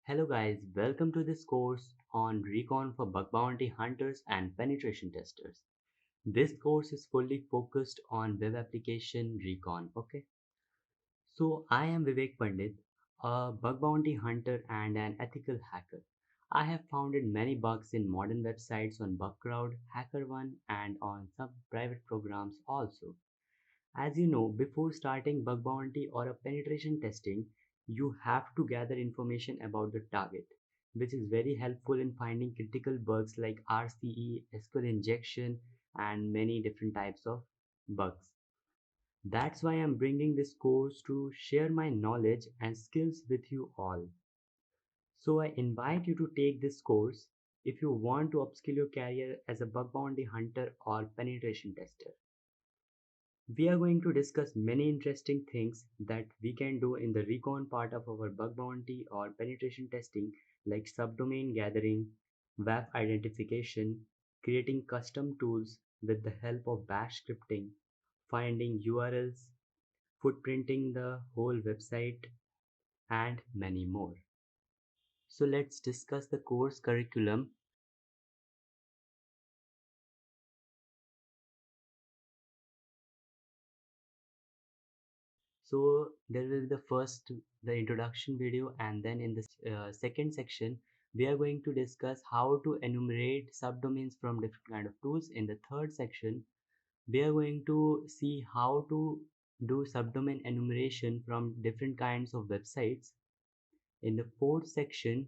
Hello guys, welcome to this course on Recon for Bug Bounty Hunters and Penetration Testers. This course is fully focused on web application recon, okay? So I am Vivek Pandit, a bug bounty hunter and an ethical hacker. I have founded many bugs in modern websites on Bugcrowd, HackerOne and on some private programs also. As you know, before starting bug bounty or a penetration testing, you have to gather information about the target, which is very helpful in finding critical bugs like RCE, SQL injection, and many different types of bugs. That's why I'm bringing this course to share my knowledge and skills with you all. So I invite you to take this course if you want to upskill your career as a bug bounty hunter or penetration tester. We are going to discuss many interesting things that we can do in the recon part of our bug bounty or penetration testing, like subdomain gathering, WAF identification, creating custom tools with the help of bash scripting, finding URLs, footprinting the whole website, and many more. So let's discuss the course curriculum. So there will be the introduction video, and then in the second section, we are going to discuss how to enumerate subdomains from different kind of tools. In the third section, we are going to see how to do subdomain enumeration from different kinds of websites. In the fourth section,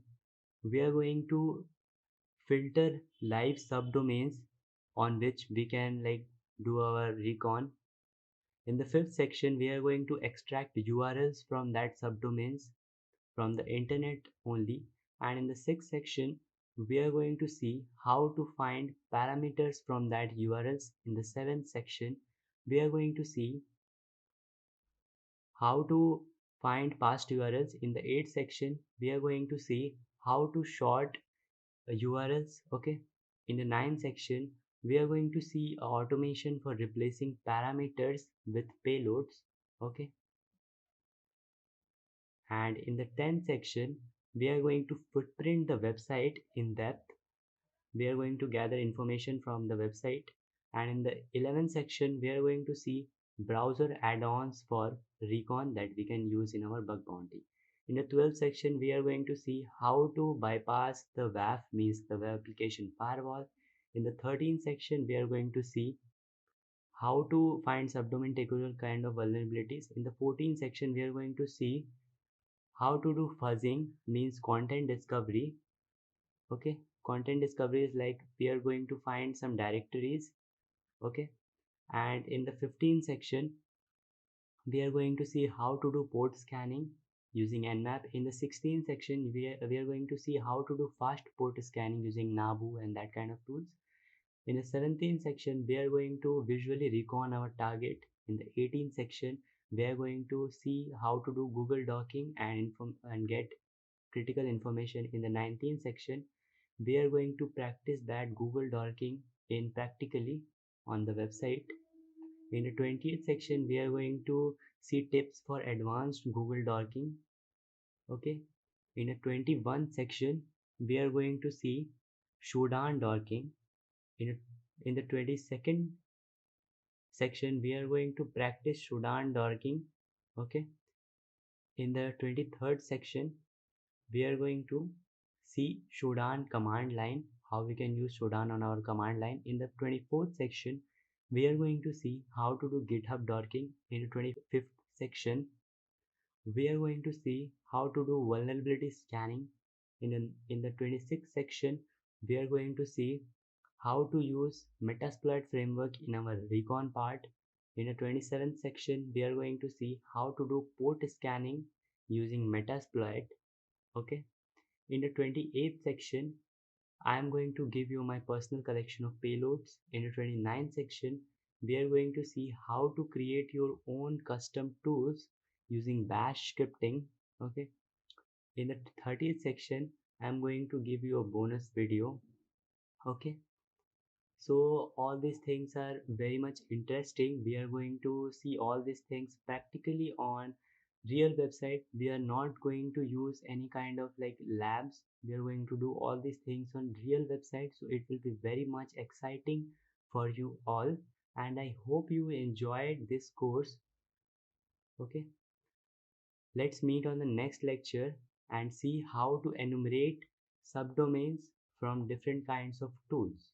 we are going to filter live subdomains on which we can do our recon. In the fifth section, we are going to extract URLs from that subdomains from the internet only. And in the sixth section, we are going to see how to find parameters from that URLs. In the seventh section, we are going to see how to find past URLs. In the eighth section, we are going to see how to short URLs. Okay. In the ninth section, we are going to see automation for replacing parameters with payloads. Okay. And in the 10th section, we are going to footprint the website in depth. We are going to gather information from the website. And in the 11th section, we are going to see browser add-ons for recon that we can use in our bug bounty. In the 12th section, we are going to see how to bypass the WAF, means the web application firewall. In the 13th section, we are going to see how to find subdomain takeover kind of vulnerabilities. In the 14th section, we are going to see how to do fuzzing, means content discovery. Okay, content discovery is like we are going to find some directories. Okay, and in the 15th section, we are going to see how to do port scanning using nmap. In the 16th section, we are going to see how to do fast port scanning using nabu and that kind of tools. In the 17th section, we are going to visually recon our target. In the 18th section, we are going to see how to do Google docking and get critical information. In the 19th section, we are going to practice that Google docking in practically on the website. In the 20th section, we are going to see tips for advanced Google docking. Okay. In the 21st section, we are going to see Shodan docking. In, in the 22nd section, we are going to practice Shodan docking. Okay. In the 23rd section, we are going to see Shodan command line, how we can use Shodan on our command line. In the 24th section, we are going to see how to do GitHub docking. In the 25th section, we are going to see how to do vulnerability scanning. In the 26th section, we are going to see how to use Metasploit framework in our recon part. In the 27th section, we are going to see how to do port scanning using Metasploit. Okay. In the 28th section, I am going to give you my personal collection of payloads. In the 29th section, we are going to see how to create your own custom tools using bash scripting. Okay. In the 30th section, I am going to give you a bonus video. Okay. So all these things are very much interesting. We are going to see all these things practically on real website. We are not going to use any kind of like labs. We are going to do all these things on real website, so it will be very much exciting for you all, and I hope you enjoyed this course. Okay, let's meet on the next lecture and see how to enumerate subdomains from different kinds of tools.